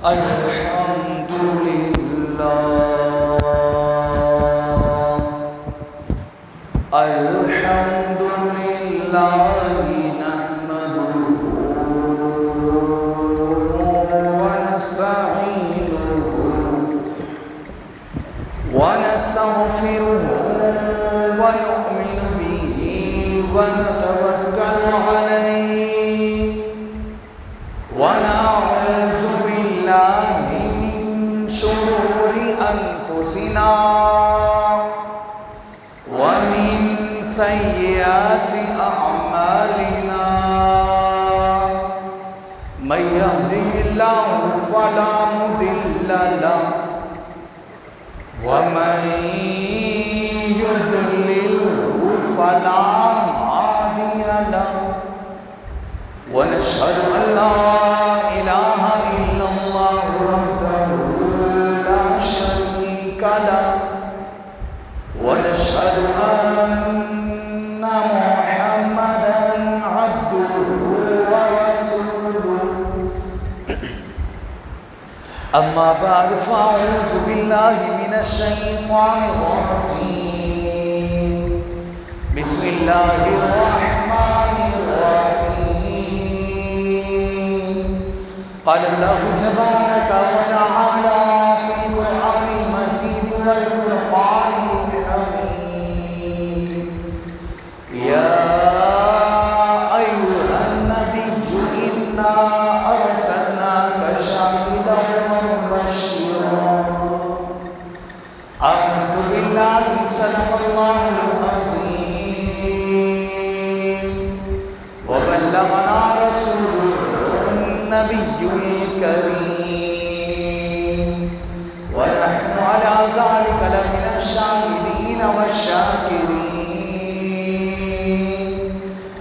الحمد لله الحمد لله نحمده ونستعينه ونستغفره ونؤمن به ونتوكل عليه ونعوذ بالله من شرور أنفسنا ومن سيئات أعمالنا من يهده الله فلا مضل له ومن يضلله فلا هادي له ونشهد أن لا إله إلا الله وحده لا شريك له ونشهد أن محمدا عبده ورسوله أما بعد فأعوذ بالله من الشيطان الرجيم بسم الله الرحمن الرحيم قال الله تبارك وتعالى في القرآن المجيد والقرآن الحميد يا أيها النبي إنا أرسلناك شاهدا ومبشرا آمنت بالله صدق الله العظيم وبلغنا رسوله النبي الكريم ونحن على ذلك لمن الشاهدين والشاكرين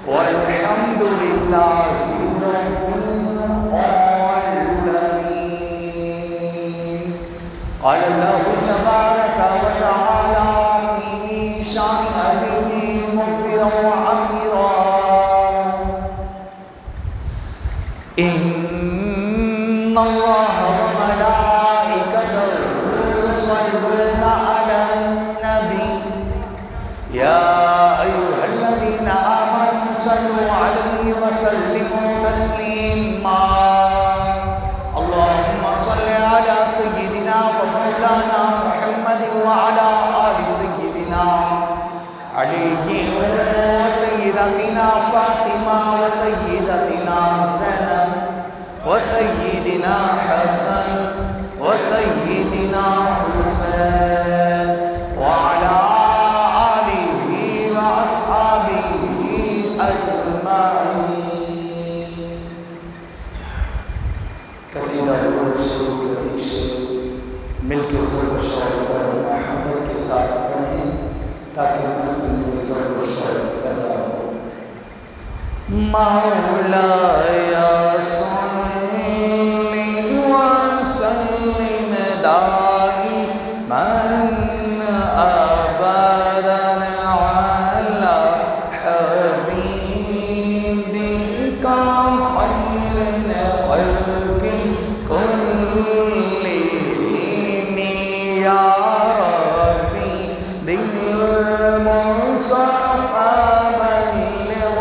والحمد لله رب العالمين قال الله تبارك وتعالى في شان أبيه مخبرا وأميرا إن الله وملائكته يصلون على النبي يا أيها الذين آمنوا صلوا عليه وسلموا تسليما اللهم صل على سيدنا ومولانا محمد وعلى آل سيدنا علي وسيدتنا فاطمة وسيدتنا زينب وسيدنا حسن وسيدنا حسين وعلى آله وأصحابه أجمعين. قصیدہ شریف قریب سے مل کے ذوق و شوق اور محبت کے ساتھ پڑھیں تاکہ محفل میں ذوق و شوق پیدا ہو. مولایا صلی وسلم دائما ابدا علی حبیبک خیر الخلق كلهم يا ربي بالمصطفى بلغ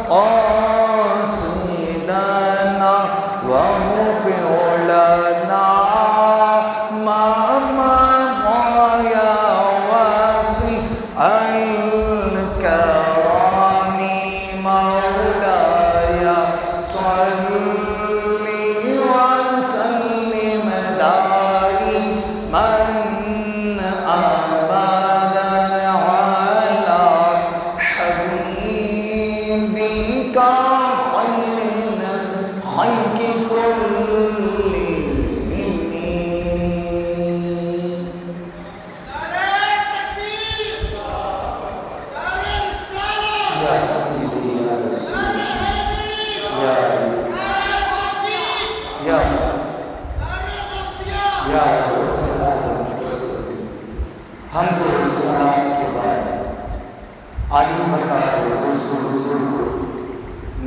مقاصدنا واغفر لنا ما مضى يا واسع الكرم مولاي صل وسلم دائما أبدا على حبيبك خير الخلق كلهم. يا سيدي يا رسول يا حمد و صلات کے بعد عالی مقام و حضور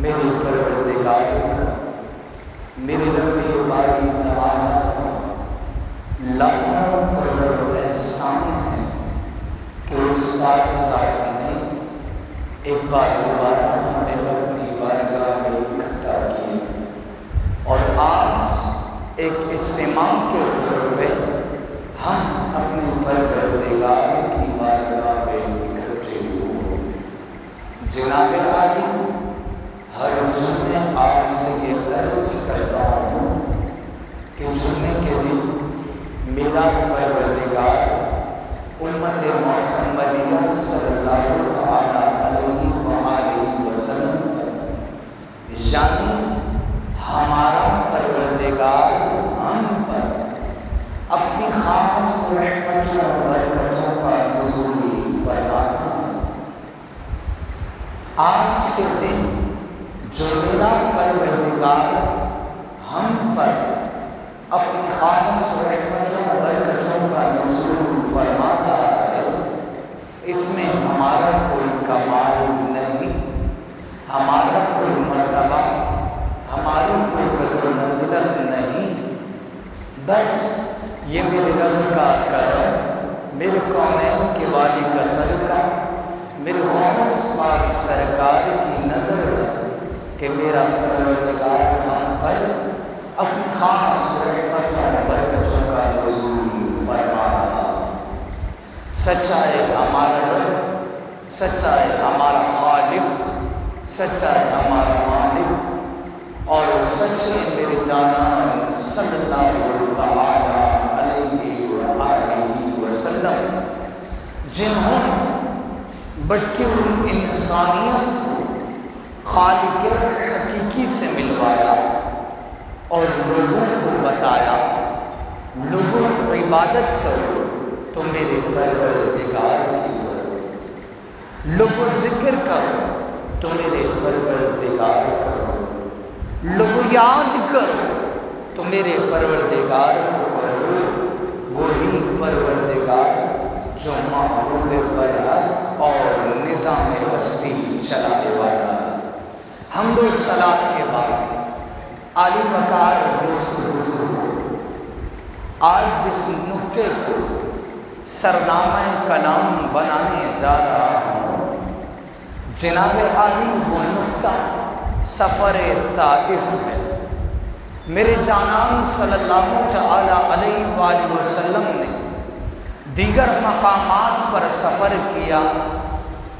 میرے پروردگار کا میرے رب باری تعالیٰ کا لاکھوں کروڑ احسان ہے کہ اس پاک ذات نے ایک بار دوبارہ ہمیں اپنی بارگاہ میں اکٹھا کیا، اور آج ایک اجتماع کے طور پہ ہم اپنے پروردگار کی بارگاہ میں اکٹھے ہوئے۔ جناب عالی، ہر جمعے آپ سے یہ عرض کرتا ہوں کہ جمعے کے دن میرا پروردگار امت محمدیہ صلی اللہ تعالیٰ علیہ وآلہ وسلم پر، یعنی ہمارا پروردگار ہم پر اپنی خاص رحمتوں اور برکتوں کا نزول فرماتا ہے۔ آج کے دن جو میرا پروردگار ہم پر اپنی خاص رحمتوں اور برکتوں کا نزول فرما رہا ہے، اس میں ہمارا کوئی کمال نہیں، ہمارا کوئی مرتبہ، ہماری کوئی قدر و منزلت نہیں، بس یہ میرے رب کا کرم، میرے کونین کے والی کا صدقہ، میرے غوث پاک سرکار کی نظر ہے کہ میرا پروردگار ہم پر اپنی خاص رحمتوں اور برکتوں کا نزول فرما رہا۔ سچا ہے ہمارا رب، سچا ہے ہمارا خالق، سچا ہے ہمارا مالک، اور سچے میرے جانان صلی اللہ تعالیٰ علیہ وآلہ وسلم، جنہوں نے بھٹکی ہوئی انسانیت کو خالق حقیقی سے ملوایا اور لوگوں کو بتایا، لوگوں عبادت کرو تو میرے پروردگار کی کرو، لوگوں ذکر کرو تو میرے پروردگار کرو، لوگوں یاد کرو تو میرے پروردگار کو کرو، وہی پروردگار جو معبود برحق اور نظام ہستی چلانے والا ہے۔ حمد و صلاۃ کے بعد عالی وقار دوست بزرگ، آج جس نقطے کو سرنامہ کلام بنانے جا رہا ہوں، جناب عالی وہ نقطہ سفر طائف ہے۔ میرے جانان صلی اللہ تعالیٰ علیہ وآلہ وسلم نے دیگر مقامات پر سفر کیا،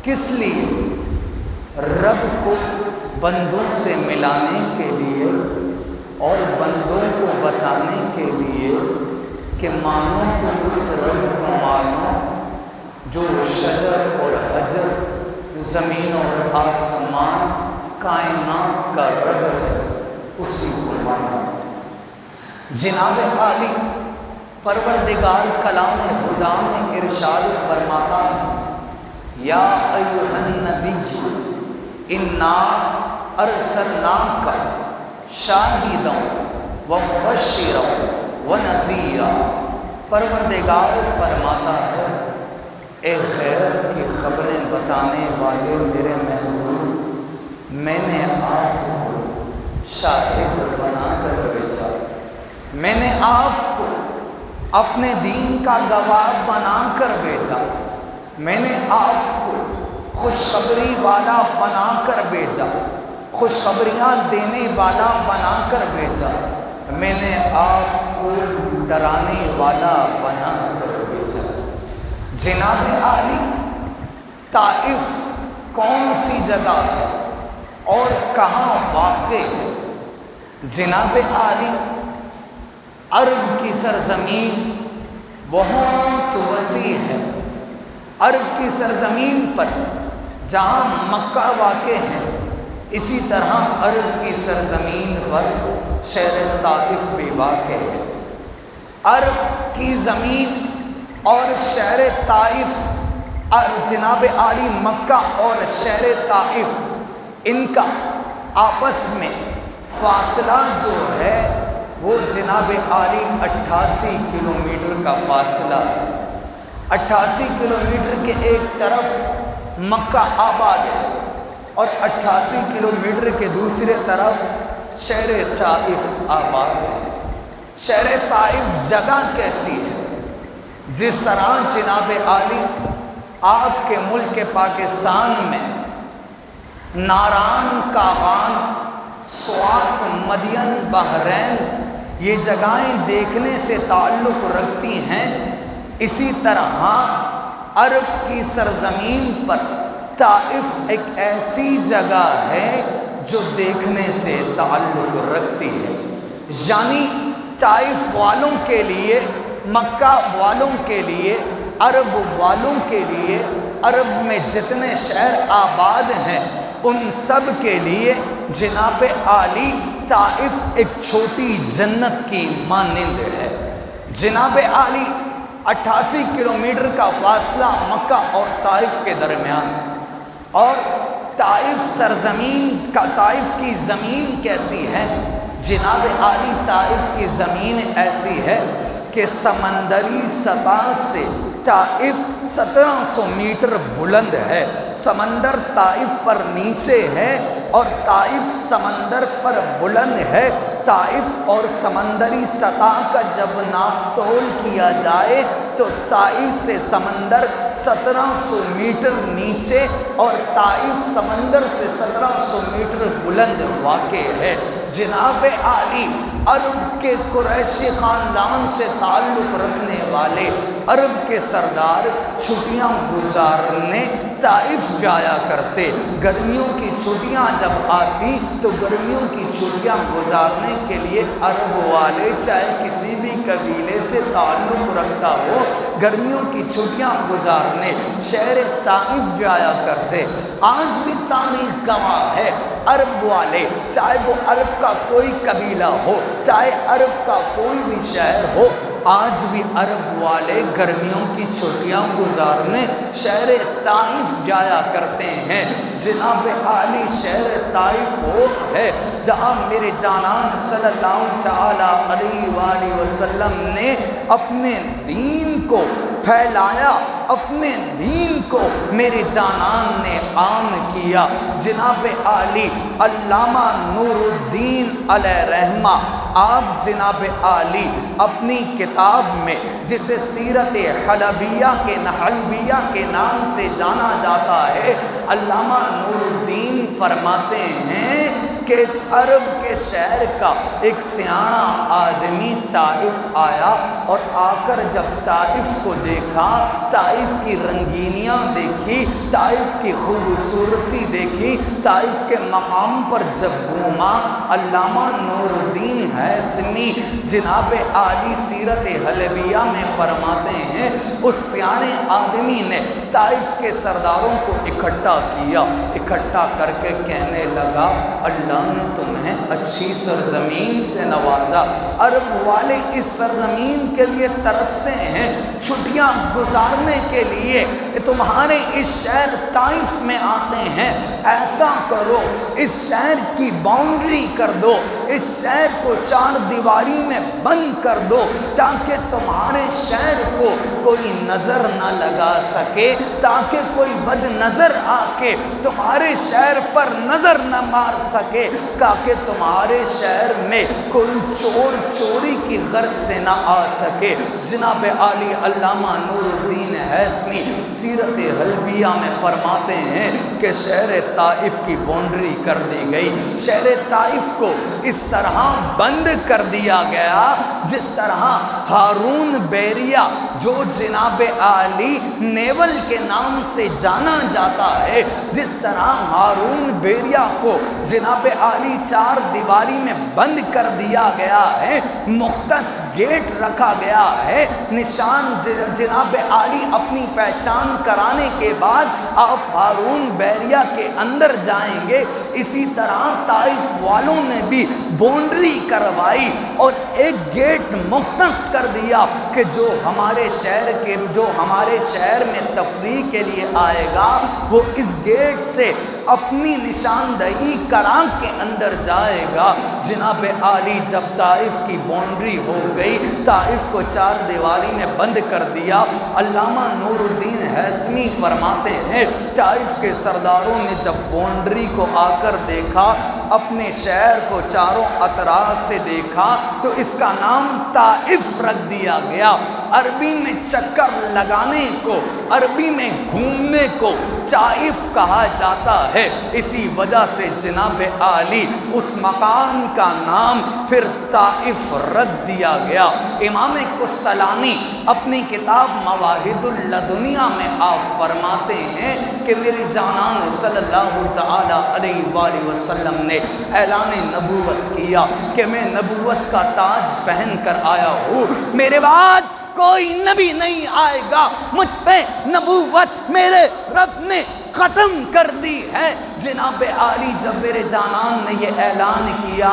کس لیے؟ رب کو بندوں سے ملانے کے لیے اور بندوں کو بتانے کے لیے کہ مانو تو اس رب کو مانو جو شجر اور حجر، زمین اور آسمان، کائنات کا رب ہے، اسی کو مانو۔ جناب عالی پروردگار کلام خدا میں ارشاد فرماتا ہے، یا ایھا النبی انا ارسلناک شاہدا ومبشرا ونذیرا۔ پروردگار فرماتا ہے، اے خیر کی خبریں بتانے والے میرے محبوب، میں نے آپ کو شاہد بنا کر بھیجا، میں نے آپ کو اپنے دین کا گواہ بنا کر بھیجا، میں نے آپ کو خوشخبری والا بنا کر بھیجا، خوشخبریاں دینے والا بنا کر بھیجا، میں نے آپ کو ڈرانے والا بنا کر بھیجا۔ جناب عالی طائف کون سی جگہ ہے اور کہاں واقع ہے؟ جناب عالی عرب کی سرزمین بہت وسیع ہے۔ عرب کی سرزمین پر جہاں مکہ واقع ہے، اسی طرح عرب کی سرزمین پر شہر طائف بھی واقع ہے۔ عرب کی زمین اور شہر طائف، جناب عالی مکہ اور شہر طائف، ان کا آپس میں فاصلہ جو ہے وہ جناب عالی 88 کلومیٹر کا فاصلہ ہے۔ 88 کلومیٹر کے ایک طرف مکہ آباد ہے اور 88 کلومیٹر کے دوسرے طرف شہر طائف آباد ہے۔ شہر طائف جگہ کیسی ہے؟ جس طرح جناب عالی آپ کے ملک پاکستان میں ناران، کاغان، سوات، مدین، بحرین یہ جگہیں دیکھنے سے تعلق رکھتی ہیں، اسی طرح عرب کی سرزمین پر طائف ایک ایسی جگہ ہے جو دیکھنے سے تعلق رکھتی ہے۔ یعنی طائف والوں کے لیے، مکہ والوں کے لیے، عرب والوں کے لیے، عرب میں جتنے شہر آباد ہیں ان سب کے لیے جناب عالی طائف ایک چھوٹی جنت کی مانند ہے۔ جناب عالی 88 کلومیٹر کا فاصلہ مکہ اور طائف کے درمیان، اور طائف سرزمین کا، طائف کی زمین کیسی ہے؟ جناب عالی طائف کی زمین ایسی ہے کہ سمندری سطح سے طائف 1700 میٹر بلند ہے۔ سمندر طائف پر نیچے ہے اور طائف سمندر پر بلند ہے۔ طائف اور سمندری سطح کا جب ناپ تول کیا جائے تو طائف سے سمندر 1700 میٹر نیچے اور طائف سمندر سے 1700 میٹر بلند واقع ہے۔ جناب عالی عرب کے قریشی خاندان سے تعلق رکھنے والے عرب کے سردار چھٹیاں گزارنے طائف جایا کرتے۔ گرمیوں کی چھٹیاں جب آتی تو گرمیوں کی چھٹیاں گزارنے کے لیے عرب والے، چاہے کسی بھی قبیلے سے تعلق رکھتا ہو، گرمیوں کی چھٹیاں گزارنے شہر طائف جایا کرتے۔ آج بھی تاریخ گواہ ہے، عرب والے، چاہے وہ عرب کا کوئی قبیلہ ہو، چاہے عرب کا کوئی بھی شہر ہو، آج بھی عرب والے گرمیوں کی چھٹیاں گزارنے شہر طائف جایا کرتے ہیں۔ جناب عالی شہر طائف وہ ہے جہاں میرے جانان صلی اللہ تعالی علیہ وآلہ وسلم نے اپنے دین کو پھیلایا، اپنے دین کو میرے جانان نے عام کیا۔ جناب عالی علامہ نور الدین علیہ رحمہ، آپ جناب عالی اپنی کتاب میں جسے سیرت حلبیہ کے نام سے جانا جاتا ہے، علامہ نور الدین فرماتے ہیں کہ عرب کے شہر کا ایک سیاںا آدمی طائف آیا اور آ کر جب طائف کو دیکھا، طائف کی رنگینیاں دیکھی، طائف کی خوبصورتی دیکھی، طائف کے مقام پر جب گھوما، علامہ نور الدین ہیثمی جناب عالی سیرت حلبیہ میں فرماتے ہیں اس سیانے آدمی نے طائف کے سرداروں کو اکٹھا کیا، اکٹھا کر کے کہنے لگا اللہ نے تمہیں اچھی سرزمین سے نوازا، عرب والے اس سرزمین کے لیے ترستے ہیں، چھٹیاں گزارنے کے لیے تمہارے اس شہر طائف میں آتے ہیں، ایسا کرو اس شہر کی باؤنڈری کر دو، اس شہر کو 4 دیواری میں بند کر دو تاکہ تمہارے شہر کو کوئی نظر نہ لگا سکے، تاکہ کوئی بد نظر آ کے تمہارے شہر پر نظر نہ مار سکے، تاکہ تمہارے شہر میں کوئی چور چوری کی غرض سے نہ آ سکے۔ جناب عالی علامہ نور الدین ہیثمی سیرت حلبیہ میں فرماتے ہیں کہ شہر طائف کی باؤنڈری کر دی گئی، شہر طائف کو اس طرح بند کر دیا گیا جس طرح ہارون بیریا جو جناب عالی نیول کے نام سے جانا جاتا ہے، جس طرح ہارون بیریا کو جناب عالی 4 دیواری میں بند کر دیا گیا ہے، مختص گیٹ رکھا گیا ہے، نشان جناب عالی اپنی پہچان کرانے کے بعد آپ ہارون بیریا کے اندر جائیں گے، اسی طرح طائف والوں نے بھی باؤنڈری کروائی اور ایک گیٹ مختص کر دیا کہ جو ہمارے شہر میں تفریح کے لیے آئے گا وہ اس گیٹ سے اپنی نشاندہی کرا کے اندر جائے گا۔ جناب عالی جب طائف کی باؤنڈری ہو گئی، طائف کو 4 دیواری میں بند کر دیا، علامہ نور الدین ہیثمی فرماتے ہیں طائف کے سرداروں نے جب باؤنڈری کو آ کر دیکھا، اپنے شہر کو چاروں اطراف سے دیکھا تو اس کا نام طائف رکھ دیا گیا۔ عربی میں چکر لگانے کو، عربی میں گھومنے کو طائف کہا جاتا ہے، اسی وجہ سے جناب عالی اس مقام کا نام پھر طائف رکھ دیا گیا۔ امام قسطلانی اپنی کتاب مواہب اللدنیہ میں آپ فرماتے ہیں کہ میری جانان صلی اللہ تعالی علیہ وآلہ وسلم نے اعلان نبوت کیا کہ میں نبوت کا تاج پہن کر آیا ہوں، میرے بعد کوئی نبی نہیں آئے گا، مجھ پہ نبوت میرے رب نے ختم کر دی ہے۔ جناب عالی جب میرے جانان نے یہ اعلان کیا،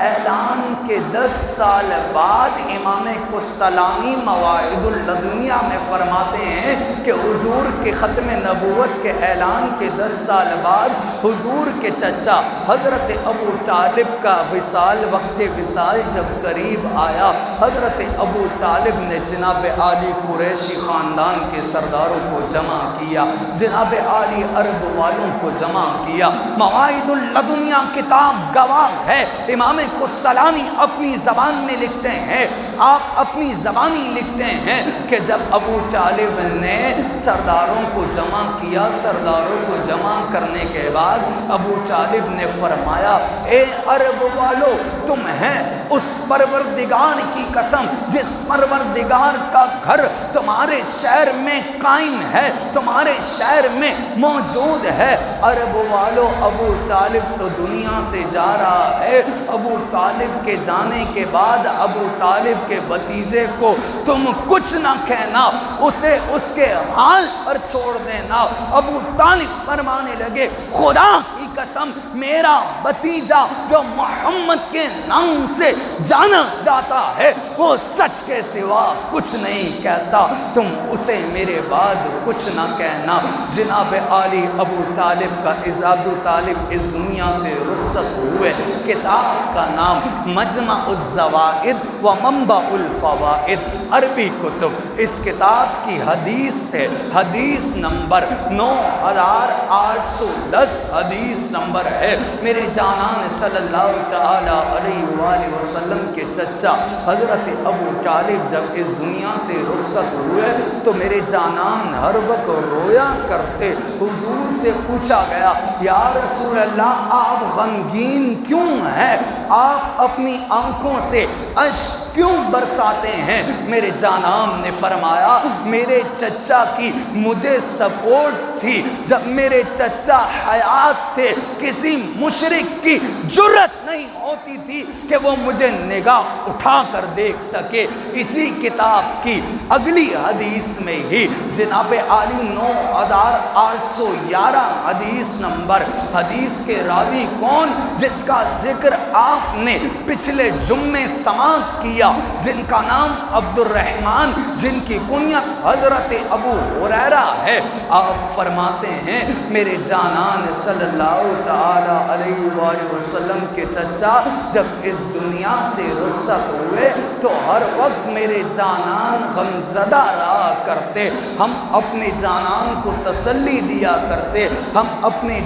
اعلان کے 10 سال بعد امام قسطلانی مواہب اللدنیہ میں فرماتے ہیں کہ حضور کے ختم نبوت کے اعلان کے 10 سال بعد حضور کے چچا حضرت ابو طالب کا وصال، وقت وصال جب قریب آیا، حضرت ابو طالب نے جناب عالی قریشی خاندان کے سرداروں کو جمع کیا، جناب عالی عرب والوں کو جمع کیا۔ مواہب اللدنیہ کتاب گواہ ہے، امام قسطلانی اپنی زبان میں لکھتے ہیں، آپ اپنی زبانی لکھتے ہیں کہ جب ابو طالب نے سرداروں کو جمع کیا، سرداروں کو جمع کرنے کے بعد ابو طالب نے فرمایا، اے عرب والو، تم ہیں اس پروردگار کی قسم جس پروردگار کا گھر تمہارے شہر میں قائم ہے، تمہارے شہر میں موجود ہے۔ عرب والو، ابو طالب تو دنیا سے جا رہا ہے، ابو طالب کے جانے کے بعد ابو طالب کے بھتیجے کو تم کچھ نہ کہنا، اسے اس کے حال پر چھوڑ دینا۔ ابو طالب فرمانے لگے، خدا کی قسم، میرا بھتیجا جو محمد کے نام سے جانا جاتا ہے وہ سچ کے سوا کچھ نہیں کہتا، تم اسے میرے بعد کچھ نہ کہنا۔ جناب عالی ابو طالب کا ابو طالب اس دنیا سے رخصت ہوئے۔ کتاب کا نام مجمع الزوائد و منبع الفوائد، عربی کتب۔ اس کتاب کی حدیث سے حدیث نمبر 9810 حدیث نمبر ہے۔ میرے جانان صلی اللہ تعالی علیہ وآلہ وسلم کے چچا حضرت ابو طالب جب اس دنیا سے رخصت ہوئے تو میرے جانان ہر وقت رویا کرتے۔ حضور سے پوچھا گیا، یا رسول اللہ، آپ غمگین کیوں ہیں؟ آپ اپنی آنکھوں سے اشک کیوں برساتے ہیں؟ میرے جانان نے فرمایا، میرے چچا کی مجھے سپورٹ تھی، جب میرے چچا حیات تھے کسی مشرک کی جرت نہیں ہوتی تھی کہ وہ مجھے نگاہ اٹھا کر دیکھ سکے۔ اسی کتاب کی اگلی حدیث میں ہی جناب عالی 9811 حدیث نمبر، حدیث کے راوی کون جس کا ذکر آپ نے پچھلے جمعے سماعت کیا، جن کا نام عبد الرحمن، جن کی کنیت حضرت ابو ہریرہ ہے، آپ فرماتے ہیں میرے جانان صلی اللہ تعالی علیہ وآلہ وسلم کے چچا جب اس دنیا سے رخصت ہوئے تو ہر وقت میرے جانان غمزدہ رہا کرتے، ہم اپنے جانان کو تسلی دیا کرتے، ہم اپنے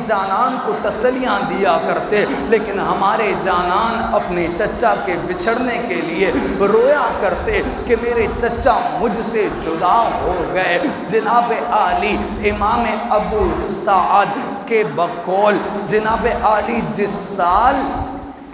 جانان کو تسلیاں دیا کرتے، لیکن ہمارے جانان اپنے چچا کے بچھڑنے کے لیے رویا کرتے کہ میرے چچا مجھ سے جدا ہو گئے۔ جناب عالی امام ابو سعد کے بقول جناب عالی جس سال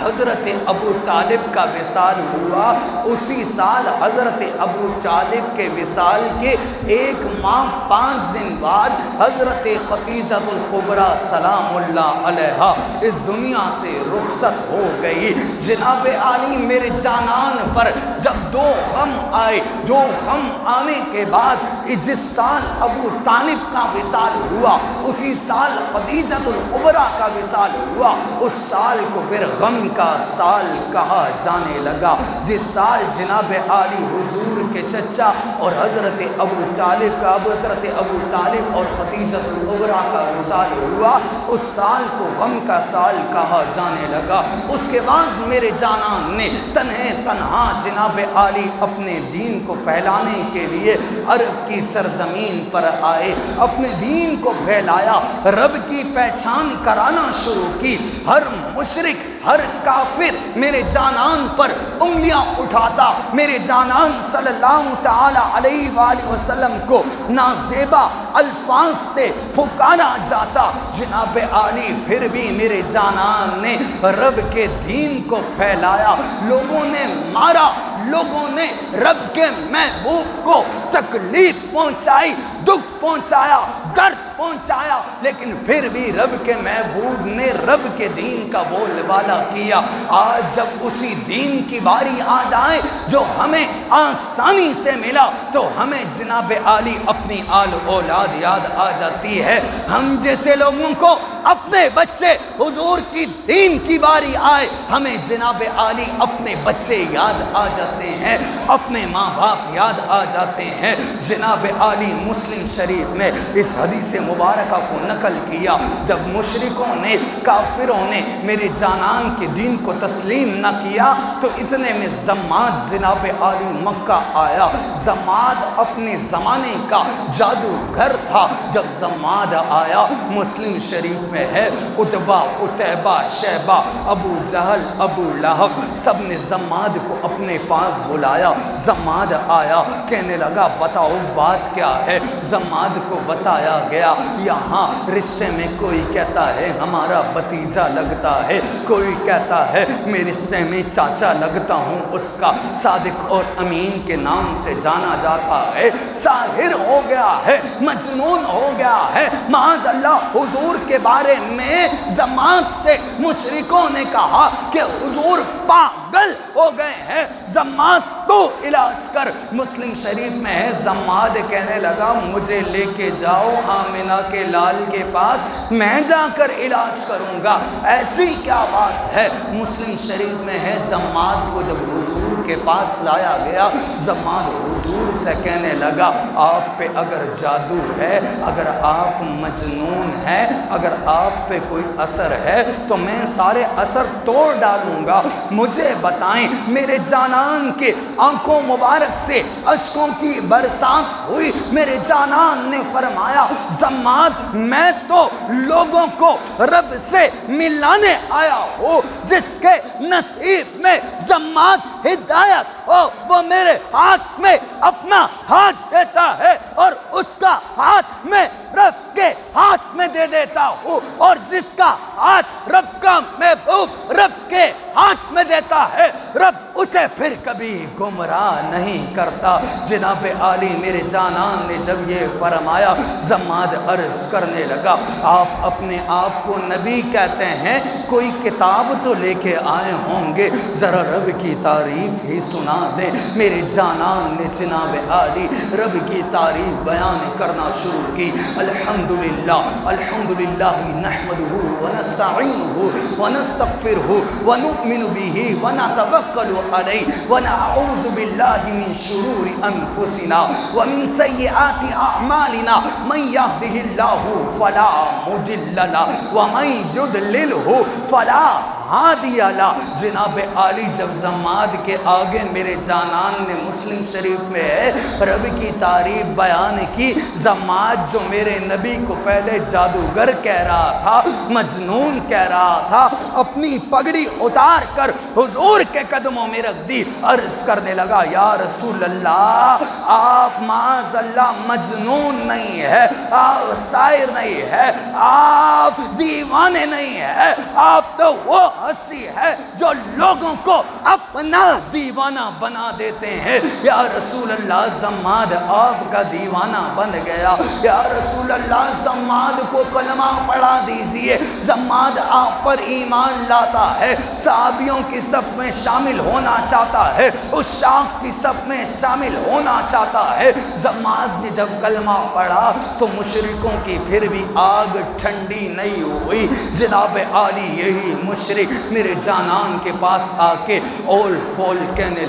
حضرت ابو طالب کا وصال ہوا، اسی سال حضرت ابو طالب کے وصال کے 1 ماہ 5 دن بعد حضرت خدیجہ الکبریٰ سلام اللہ علیہا اس دنیا سے رخصت ہو گئی۔ جناب عالی میرے جانان پر جب 2 غم آئے، 2 غم آنے کے بعد جس سال ابو طالب کا وصال ہوا اسی سال خدیجہ الکبریٰ کا وصال ہوا، اس سال کو پھر غم کا سال کہا جانے لگا، جس سال جناب عالی حضور کے چچا اور حضرت ابو طالب اور خدیجہ الکبریٰ کا وصال ہوا، اس سال کو غم کا سال کہا جانے لگا۔ اس کے بعد میرے جانان نے تنہا جناب عالی اپنے دین کو پھیلانے کے لیے عرب کی سرزمین پر آئے، اپنے دین کو پھیلایا، رب کی پہچان کرانا شروع کی۔ ہر مشرک، ہر کافر میرے جانان پر انگلیاں اٹھاتا، میرے جانان صلی اللہ تعالی علیہ وآلہ وسلم کو نازیبا الفاظ سے پکارا جاتا، جناب عالی پھر بھی میرے جانان نے رب کے دین کو پھیلایا۔ لوگوں نے مارا، لوگوں نے رب کے محبوب کو تکلیف پہنچائی، دکھ پہنچایا، درد پہنچایا، لیکن پھر بھی رب کے محبوب نے رب کے دین کا بول بالا کیا۔ آج جب اسی دین کی باری آ جائے جو ہمیں آسانی سے ملا تو ہمیں جناب عالی اپنی آل اولاد یاد آ جاتی ہے۔ ہم جیسے لوگوں کو اپنے بچے، حضور کی دین کی باری آئے ہمیں جناب عالی اپنے بچے یاد آ جاتے ہیں، اپنے ماں باپ یاد آ جاتے ہیں۔ جناب عالی مسلم شریف میں اس حدیث مبارکہ کو نقل کیا، جب مشرکوں نے، کافروں نے میرے جانان کے دین کو تسلیم نہ کیا تو اتنے میں زماد جناب عالی مکہ آیا۔ زماد اپنے زمانے کا جادوگر تھا۔ جب زماد آیا، مسلم شریف میں ہے، عتبہ، عتیبہ، شیبہ، ابو جہل، ابو لہب سب نے زماد کو اپنے پاس بلایا۔ زماد آیا، کہنے لگا بتاؤ بات کیا ہے؟ زماد کو بتایا گیا، یہاں رشتے میں کوئی کہتا ہے ہمارا بھتیجا لگتا ہے، کوئی کہتا ہے میرے رشتے میں چاچا لگتا ہوں، اس کا صادق اور امین کے نام سے جانا جاتا ہے، ساحر ہو گیا ہے، مجنون ہو گیا ہے۔ معاذ اللہ، حضور کے بارے میں زماد سے مشرکوں نے کہا کہ حضور پاگل ہو گئے ہیں، زماد تو علاج کر۔ مسلم شریف میں ہے، زماد کہنے لگا مجھے لے کے جاؤ آمنہ کے لال کے پاس، میں جا کر علاج کروں گا۔ ایسی کیا بات ہے؟ مسلم شریف میں ہے، زماد کو جب حضور کے پاس لایا گیا، زماد حضور سے کہنے لگا آپ پہ اگر جادو ہے، اگر آپ مجنون ہیں، اگر آپ پہ کوئی اثر ہے تو میں سارے اثر توڑ ڈالوں گا، مجھے بتائیں۔ میرے جانان کے آنکھوں مبارک سے اشکوں کی برسات ہوئی۔ میرے جانان نے فرمایا زماد میں تو لوگوں کو رب سے ملانے آیا ہوں، جس کے نصیب میں زماد ہدایت ہو وہ میرے ہاتھ میں اپنا ہاتھ دیتا ہے اور اس کا ہاتھ میں رب کے ہاتھ میں دے دیتا ہوں، اور جس کا ہاتھ رب کا محبوب رب کے ہاتھ میں دیتا ہے رب اسے پھر کبھی گمراہ نہیں کرتا۔ جناب عالی میرے جانان نے جب یہ فرمایا، زماد عرض کرنے لگا آپ اپنے آپ کو نبی کہتے ہیں، کوئی کتاب تو لے کے آئے ہوں گے، ذرا رب کی تعریف ہی سنا دیں۔ میرے جانان نے جناب عالی رب کی تعریف بیان کرنا شروع کی۔ الحمدللہ، الحمدللہ نحمدہ ونستعینہ ونستغفرہ ونؤمن بہ ونتوکل علیہ ونعوذ باللہ من شرور انفسنا ومن سیئات اعمالنا، من یہدہ اللہ فلا مضل لہ ومن یضللہ فلا ہادی لا۔ جناب عالی جب زماد کے آگے میرے جانان نے مسلم شریف میں ہے رب کی تعریف بیان کی، زماد جو میرے نبی کو پہلے جادوگر کہہ رہا تھا، مجنون کہہ رہا تھا، اپنی پگڑی اتار کر حضور کے قدموں میں رکھ دی، عرض کرنے لگا یا رسول اللہ آپ معاذ اللہ مجنون نہیں ہے، آپ شاعر نہیں ہے، آپ دیوانے نہیں ہے، آپ تو وہ ہستی ہے جو لوگوں کو اپنا دیوانہ بنا دیتے ہیں۔ یا رسول اللہ زماد آپ کا دیوانہ بن گیا، یا رسول اللہ زماد کو کلمہ پڑھا دیجئے، زماد آپ پر ایمان لاتا ہے۔ صحابیوں کی صف میں شامل شامل ہونا چاہتا ہے، اس شوق کی صف میں شامل ہونا چاہتا ہے۔ زماد نے جب کلمہ پڑھا تو مشرکوں کی پھر بھی آگ ٹھنڈی نہیں ہوئی۔ جناب عالی یہی مشرک میرے جانان کے پاس آ کے اول فول کہنے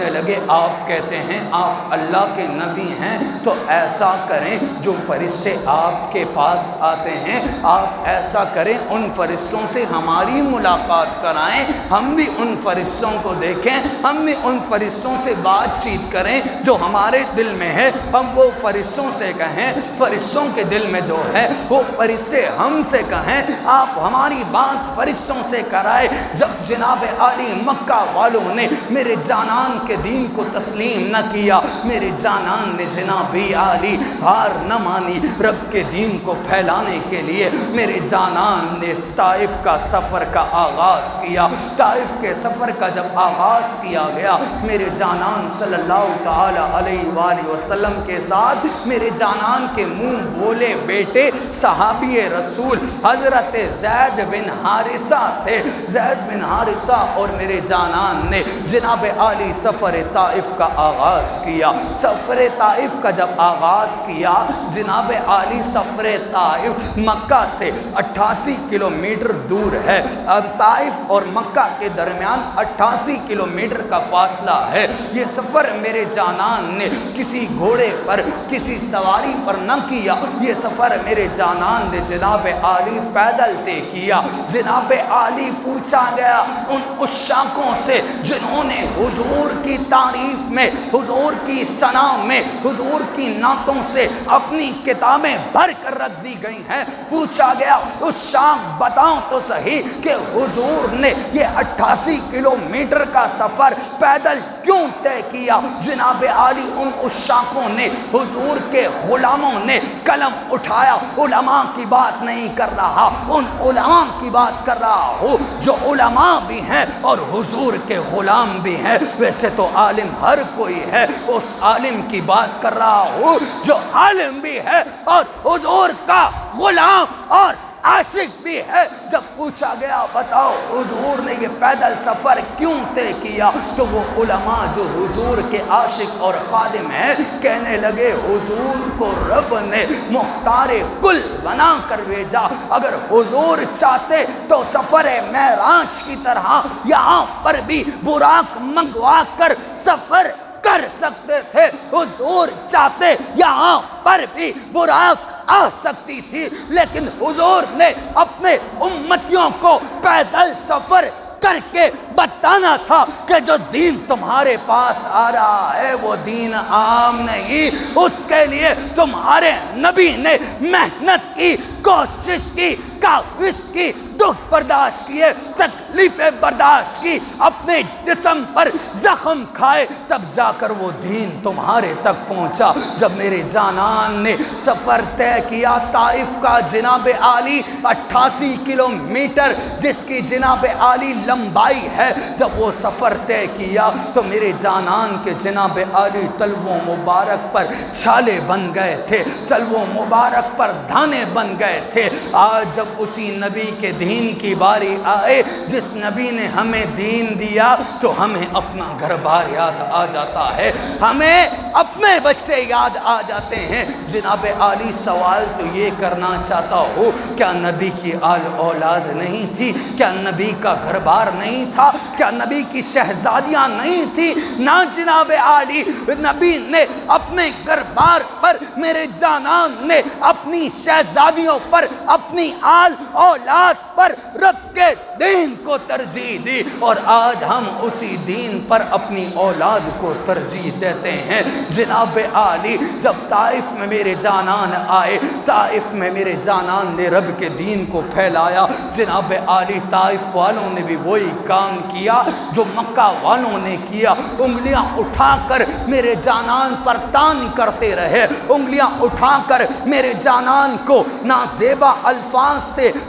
لگے آپ کہتے ہیں آپ اللہ کے نبی ہیں، تو ایسا کریں جو فرشتے آپ کے پاس آتے ہیں آپ ایسا کریں ان فرشتوں سے ہماری ملاقات کرائیں، ہم بھی ان فرشتوں کو دیکھیں، ہم بھی ان فرشتوں سے بات چیت کریں جو ہمارے دل میں ہے، ہم وہ فرشتوں سے کہیں، فرشتوں کے دل میں جو ہے وہ فرشتے ہم سے کہیں، آپ ہماری بات فرشتوں سے کرائے۔ جب جناب عالی مکہ والوں نے میرے جانان کے دین کو تسلیم نہ کیا، میرے جانان نے جناب عالی ہار نہ مانی، رب کے دین کو پھیلانے کے لیے میرے جانان نے طائف کا سفر کا آغاز کیا۔ طائف کے سفر کا جب آغاز کیا گیا، میرے جانان صلی اللہ تعالی علیہ وآلہ وسلم کے ساتھ میرے جانان کے منہ بولے بیٹے صحابی رسول حضرت زید بن حارثہ تھے۔ زید بن حارثہ اور میرے جانان نے جناب عالی سفر طائف کا آغاز کیا۔ سفر طائف کا جب آغاز کیا، جناب عالی سفر طائف مکہ سے 88 کلومیٹر دور ہے۔ اب طائف اور مکہ کے درمیان 88 کلومیٹر کا فاصلہ ہے۔ یہ سفر میرے جانان نے کسی گھوڑے پر کسی سواری پر نہ کیا، یہ سفر میرے جانان نے جناب عالی پیدل طے کیا۔ جناب عالی پوچھا گیا ان عشاقوں سے جنہوں نے حضور کی تعریف میں، حضور کی ثنا میں، حضور کی نعتوں سے اپنی کتابیں بھر کر رکھ دی گئی ہیں، پوچھا گیا عشاق بتاؤ تو صحیح کہ حضور نے یہ 88 کلومیٹر کا سفر پیدل کیوں طے کیا؟ جناب عالی ان عشاقوں نے، حضور کے غلاموں نے قلم اٹھایا۔ علماء کی بات نہیں کر رہا، ان علماء کی بات کر رہا ہوں جو علماء بھی ہیں اور حضور کے غلام بھی ہیں۔ ویسے تو عالم ہر کوئی ہے، اس عالم کی بات کر رہا ہوں جو عالم بھی ہے اور حضور کا غلام اور عاشق بھی ہے۔ جب پوچھا گیا بتاؤ حضور نے یہ پیدل سفر کیوں طے کیا، تو وہ علماء جو حضور کے عاشق اور خادم ہیں کہنے لگے حضور کو رب نے مختار کل بنا کر بھیجا، اگر حضور چاہتے تو سفر معراج کی طرح یہاں پر بھی براق منگوا کر سفر کر سکتے تھے، حضور چاہتے یہاں پر بھی براق آ سکتی تھی، لیکن حضور نے اپنے امتیوں کو پیدل سفر کر کے بتانا تھا کہ جو دین تمہارے پاس آ رہا ہے وہ دین عام نہیں، اس کے لیے تمہارے نبی نے محنت کی، کوشش کی، کاوش کی، دکھ برداشت کیے، تکلیفیں برداشت کی، اپنے جسم پر زخم کھائے، تب جا کر وہ دین تمہارے تک پہنچا۔ جب میرے جانان نے سفر طے کیا طائف کا، جناب عالی 88 کلومیٹر جس کی جناب عالی لمبائی ہے، جب وہ سفر طے کیا تو میرے جانان کے جناب عالی تلووں مبارک پر چھالے بن گئے تھے، تلووں مبارک پر دھانے بن گئے تھے۔ آج جب اسی نبی کے دین کی باری آئے، جس نبی نے ہمیں دین دیا، تو ہمیں اپنا گھر بار یاد آ جاتا ہے، ہمیں اپنے بچے یاد آ جاتے ہیں۔ جناب عالی سوال تو یہ کرنا چاہتا ہوں، کیا نبی کی آل اولاد نہیں تھی؟ کیا نبی کا گھر بار نہیں تھا؟ کیا نبی کی شہزادیاں نہیں تھی؟ نہ جناب عالی، نبی نے اپنے گھر بار پر، میرے جانان نے اپنی شہزادیوں پر، اپنی آل اولاد پر رب کے دین کو ترجیح دی، اور آج ہم اسی دین پر اپنی اولاد کو ترجیح دیتے ہیں۔ جناب عالی جب طائف میں میرے جانان آئے، طائف میں میرے جانان نے رب کے دین کو پھیلایا۔ جناب عالی طائف والوں نے بھی وہی کام کیا جو مکہ والوں نے کیا، انگلیاں اٹھا کر میرے جانان پر تان کرتے رہے، انگلیاں اٹھا کر میرے جانان کو نازیبا الفاظ سے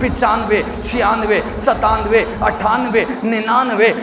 95, 96, 97, 98, 99,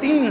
3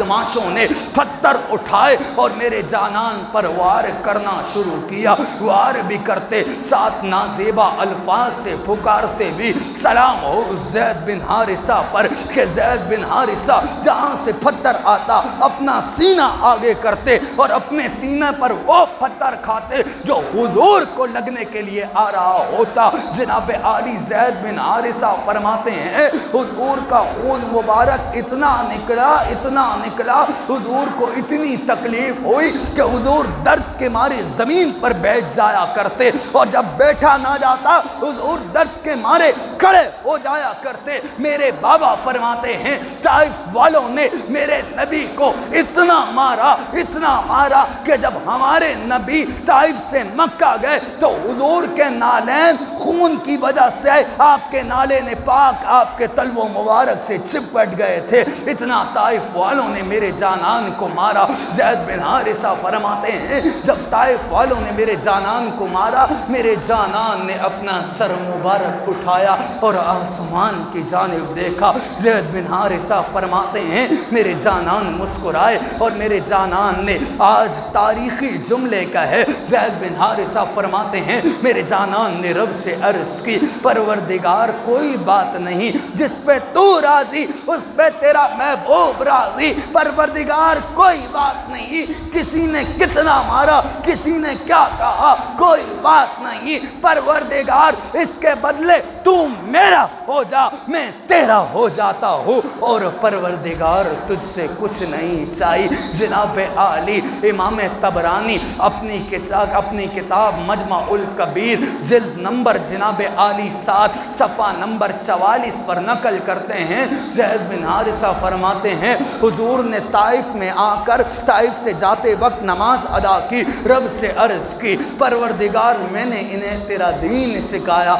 بدماشوں نے پتھر اٹھائے اور میرے جانان پر وار کرنا شروع کیا۔ وار بھی کرتے ساتھ نازیبا الفاظ سے پکارتے بھی سلام ہو زید بن حارثہ پر کہ زید بن حارثہ جہاں سے پتھر آتا اپنا سینہ آگے کرتے اور اپنے سینے پر وہ پتھر کھاتے جو حضور کو لگنے کے لیے آ رہا ہوتا۔ جناب عالی زید بن حارثہ فرماتے ہیں حضور کا خون مبارک اتنا نکلا حضور کو اتنی تکلیف ہوئی کہ حضور درد کے مارے زمین پر بیٹھ جایا کرتے، اور جب بیٹھا نہ جاتا حضور درد کے مارے کھڑے ہو جایا کرتے۔ میرے بابا فرماتے ہیں طائف والوں نے میرے نبی کو اتنا مارا کہ جب ہمارے نبی طائف سے مکہ گئے تو حضور کے نالین خون کی وجہ سے آپ کے نالے نے پاک آپ کے تلو مبارک سے چپٹ گئے تھے، اتنا طائف والوں نے میرے جانان کو مارا۔ زید بن حارثہ فرماتے ہیں جب طائف والوں نے میرے جانان کو مارا میرے جانان نے اپنا سر مبارک اٹھایا اور آسمان کی جانب دیکھا۔ زید بن حارثہ فرماتے ہیں میرے جانان مسکرائے اور میرے جانان نے آج تاریخی جملے کا ہے، زید بن حارثہ فرماتے ہیں میرے جانان نے رب سے عرض کی پروردگار کوئی بات نہیں جس پہ تو راضی اس پہ تیرا محبوب راضی، پروردگار کوئی بات نہیں کسی نے کتنا مارا کسی نے کیا کہا کوئی بات نہیں، پروردگار اس کے بدلے تو میرا ہو جا میں تیرا ہو جاتا ہوں اور پروردگار تجھ سے کچھ نہیں چاہیے۔ جناب عالی امام طبرانی اپنی کتاب مجمع الکبیر جلد نمبر جناب عالی 7 صفحہ نمبر 44 پر نقل کرتے ہیں زید بن حارثہ فرماتے ہیں حضور نے طائف میں آ کر طائف سے جاتے وقت نماز ادا کی، رب سے عرض کی پروردگار میں نے انہیں تیرا دین سکھایا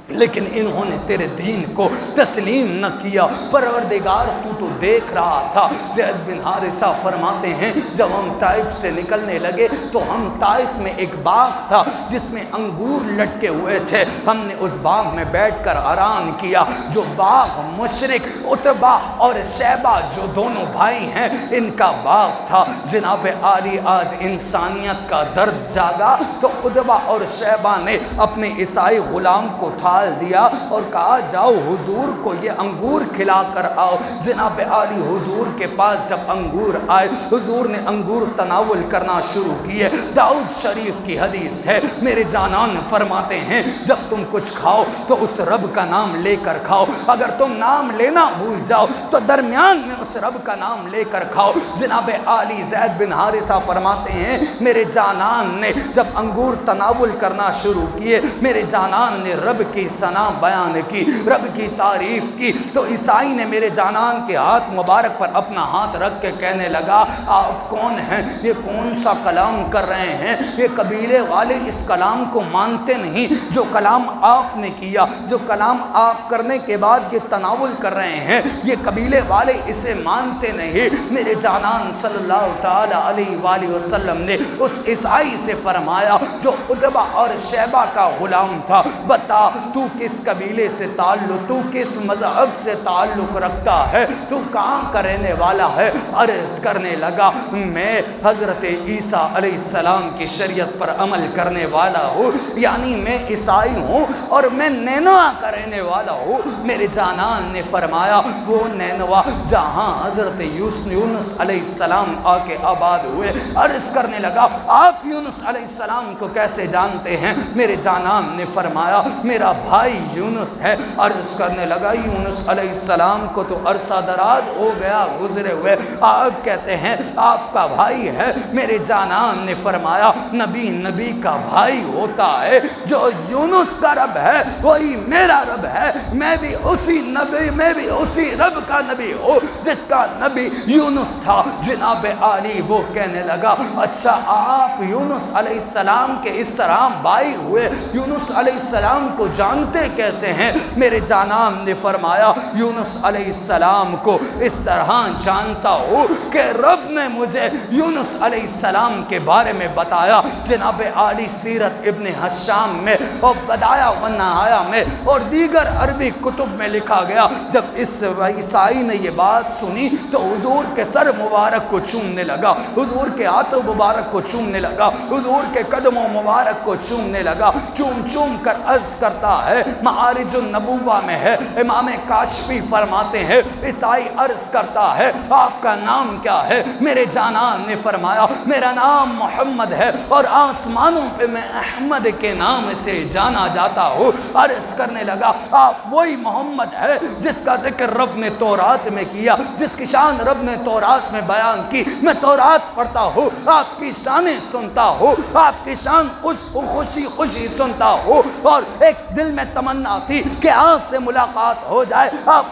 لیکن انہوں نے تیرے دین کو تسلیم نہ کیا، پروردگار تو دیکھ رہا تھا۔ زید بن حارثہ فرماتے ہیں جب ہم طائف سے نکلنے لگے تو ہم طائف میں ایک باغ تھا جس میں انگور لٹکے ہوئے تھے، ہم نے اس باغ میں بیٹھ کر آرام کیا۔ جو باغ مشرک عتبہ اور شیبہ جو دونوں بھائی ہیں ان کا باغ تھا۔ جناب عالی آج انسانیت کا درد جاگا تو عتبہ اور شیبہ نے اپنے عیسائی غلام کو دیا اور کہا جاؤ حضور کو یہ انگور کھلا کر آؤ۔ جناب عالی حضور کے پاس جب انگور آئے حضور نے انگور تناول کرنا شروع کیے۔ داؤد شریف کی حدیث ہے میرے جانان فرماتے ہیں جب تم کچھ کھاؤ تو اس رب کا نام لے کر کھاؤ، اگر تم نام لینا بھول جاؤ تو درمیان میں اس رب کا نام لے کر کھاؤ۔ جناب عالی زید بن حارثہ فرماتے ہیں میرے جانان نے جب انگور تناول کرنا شروع کیے میرے جانان نے رب کی ثنا بیان کی، رب کی تعریف کی، تو عیسائی نے میرے جانان کے ہاتھ مبارک پر اپنا ہاتھ رکھ کے کہنے لگا آپ کون ہیں، یہ کون سا کلام کر رہے ہیں، یہ قبیلے والے اس کلام کو مانتے نہیں، جو کلام آپ نے کیا جو کلام آپ کرنے کے بعد یہ تناول کر رہے ہیں یہ قبیلے والے اسے مانتے نہیں۔ میرے جانان صلی اللہ تعالی علیہ وآلہ وسلم نے اس عیسائی سے فرمایا جو عتبہ اور شیبہ کا غلام تھا بتا تو کس قبیلے سے تعلق تو کس مذہب سے تعلق رکھتا ہے، تو کہاں کا رہنے والا ہے؟ عرض کرنے لگا میں حضرت عیسیٰ علیہ السلام کی شریعت پر عمل کرنے والا ہوں، یعنی میں عیسائی ہوں اور میں نینوا کا رہنے والا ہوں۔ میرے جانان نے فرمایا وہ نینوا جہاں حضرت یونس علیہ السلام آ کے آباد ہوئے۔ عرض کرنے لگا آپ یونس علیہ السلام کو کیسے جانتے ہیں؟ میرے جانان نے فرمایا میرا بھائی یونس ہے۔ عرض کرنے لگا یونس علیہ السلام کو تو عرصہ دراز ہو گیا گزرے ہوئے، آپ کہتے ہیں آپ کا بھائی ہے؟ میرے جانان نے فرمایا نبی کا بھائی ہوتا ہے، جو یونس کا رب ہے وہی میرا رب ہے، میں بھی اسی رب کا نبی ہوں جس کا نبی یونس تھا۔ جناب عالی وہ کہنے لگا اچھا آپ یونس علیہ السلام کے اس طرح بھائی ہوئے، یونس علیہ السلام کو جان جانتے کیسے ہیں؟ میرے جانان نے فرمایا یونس علیہ السلام کو اس طرح جانتا ہوں کہ رب نے مجھے یونس علیہ السلام کے بارے میں بتایا، جناب عالی سیرت ابن حشام میں اور بدایع و نہایہ میں اور دیگر عربی کتب میں لکھا گیا، جب اس عیسائی نے یہ بات سنی تو حضور کے سر مبارک کو چومنے لگا، حضور کے ہاتھوں مبارک کو چومنے لگا، حضور کے قدموں مبارک کو چومنے لگا، چوم چوم کر عرض کرتا ہے، معارج النبوہ میں ہے، امام کاشفی فرماتے ہیں، عیسائی عرض کرتا ہے آپ کا نام کیا ہے؟ میرے جانان نے فرمایا میرا نام محمد ہے اور آسمانوں پہ میں احمد کے نام سے جانا جاتا ہوں۔ عرض کرنے لگا آپ وہی محمد ہے جس کا ذکر رب نے تورات میں کیا، جس کی شان رب نے تورات میں بیان کی، میں تورات پڑھتا ہوں، آپ کی شانیں سنتا ہوں، آپ کی شان خوشی خوشی سنتا ہوں، اور ایک دل میں تمنا تھی کہ آپ سے ملاقات ہو جائے۔ آپ